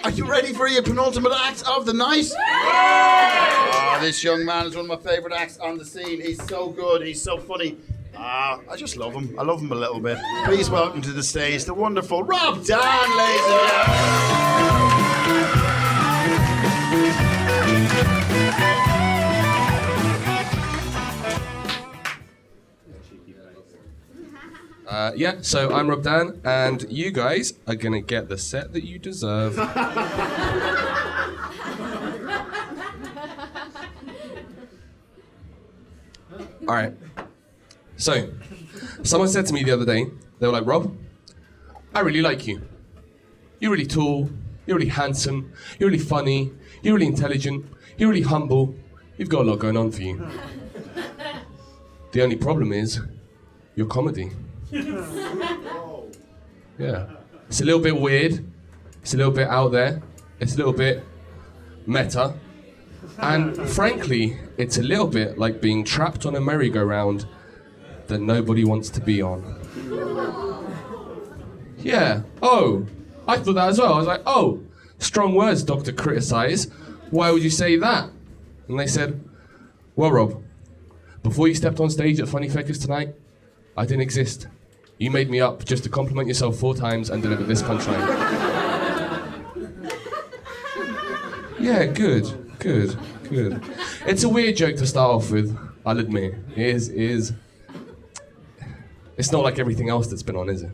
Are you ready for your penultimate act of the night? This young man is one of my favourite acts on the scene. He's so good. He's so funny. I just love him. I love him a little bit. Please welcome to the stage the wonderful Rob Dan, ladies and gentlemen. So I'm Rob Dan, and you guys are gonna get the set that you deserve. All right. So, someone said to me the other day, they were like, Rob, I really like you. You're really tall, you're really handsome, you're really funny, you're really intelligent, you're really humble. You've got a lot going on for you. The only problem is your comedy. Yeah. It's a little bit weird, it's a little bit out there, it's a little bit meta. And frankly, it's a little bit like being trapped on a merry-go-round that nobody wants to be on. Yeah, oh, I thought that as well. I was like, oh, strong words, Dr. Criticise. Why would you say that? And they said, well, Rob, before you stepped on stage at Funny Feckers tonight, I didn't exist. You made me up just to compliment yourself 4 times and deliver this punchline. Yeah, good. It's a weird joke to start off with, I'll admit. It is. It's not like everything else that's been on, is it?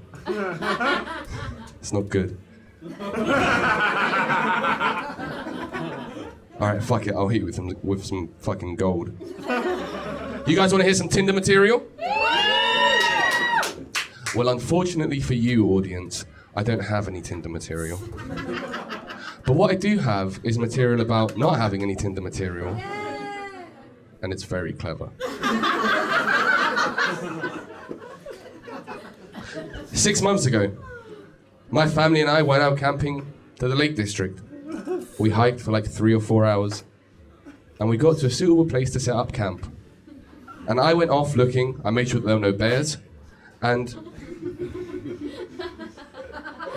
It's not good. Alright, fuck it, I'll hit you with some fucking gold. You guys wanna hear some Tinder material? Well, unfortunately for you, audience, I don't have any Tinder material. But what I do have is material about not having any Tinder material. And it's very clever. 6 months ago, my family and I went out camping to the Lake District. We hiked for like 3 or 4 hours. And we got to a suitable place to set up camp. And I went off looking, I made sure that there were no bears. And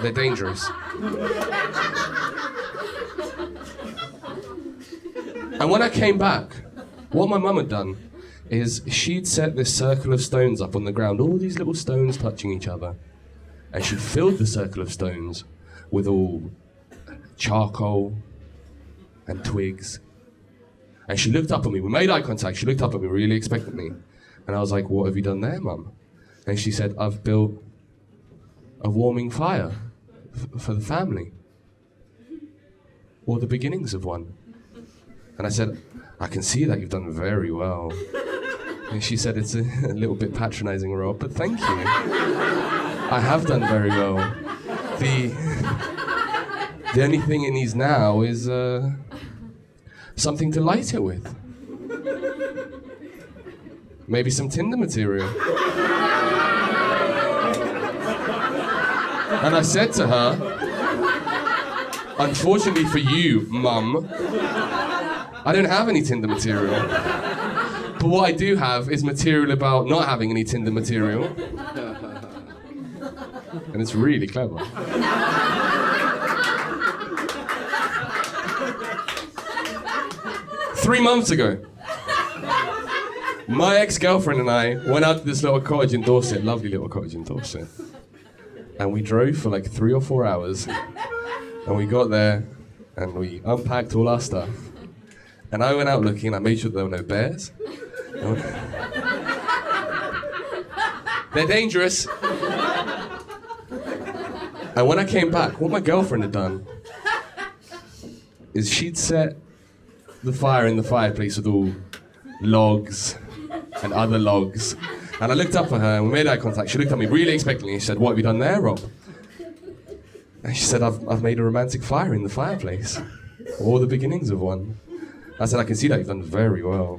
they're dangerous. And when I came back, what my mum had done is she'd set this circle of stones up on the ground, all these little stones touching each other. And she filled the circle of stones with all charcoal and twigs. And she looked up at me, we made eye contact, she looked up at me really expectantly. And I was like, what have you done there, Mum? And she said, I've built a warming fire for the family. Or the beginnings of one. And I said, I can see that you've done very well. And she said, it's a little bit patronizing, Rob, but thank you. I have done very well. The only thing it needs now is something to light it with. Maybe some Tinder material. And I said to her, unfortunately for you, Mum, I don't have any Tinder material. But what I do have is material about not having any Tinder material. And it's really clever. Three months ago, my ex-girlfriend and I went out to this little cottage in Dorset, lovely little cottage in Dorset. And we drove for like 3 or 4 hours. And we got there and we unpacked all our stuff. And I went out looking, I made sure there were no bears. They're dangerous. And when I came back, what my girlfriend had done is she'd set the fire in the fireplace with all logs and other logs. And I looked up at her and we made eye contact. She looked at me really expectantly and she said, what have you done there, Rob? And she said, I've made a romantic fire in the fireplace. Or the beginnings of one. I said, I can see that you've done very well.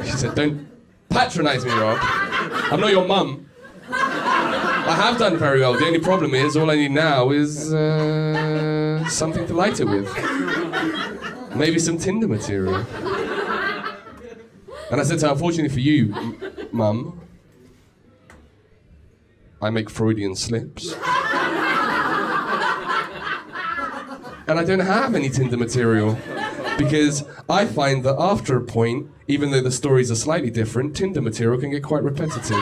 She said, don't patronize me, Rob. I'm not your mum. I have done very well. The only problem is, all I need now is something to light it with. Maybe some Tinder material. And I said to her, unfortunately for you, Mum, I make Freudian slips. and I don't have any Tinder material. Because I find that after a point, even though the stories are slightly different, Tinder material can get quite repetitive.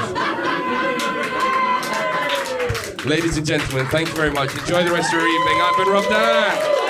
Ladies and gentlemen, thank you very much. Enjoy the rest of your evening. I've been Rob Dan.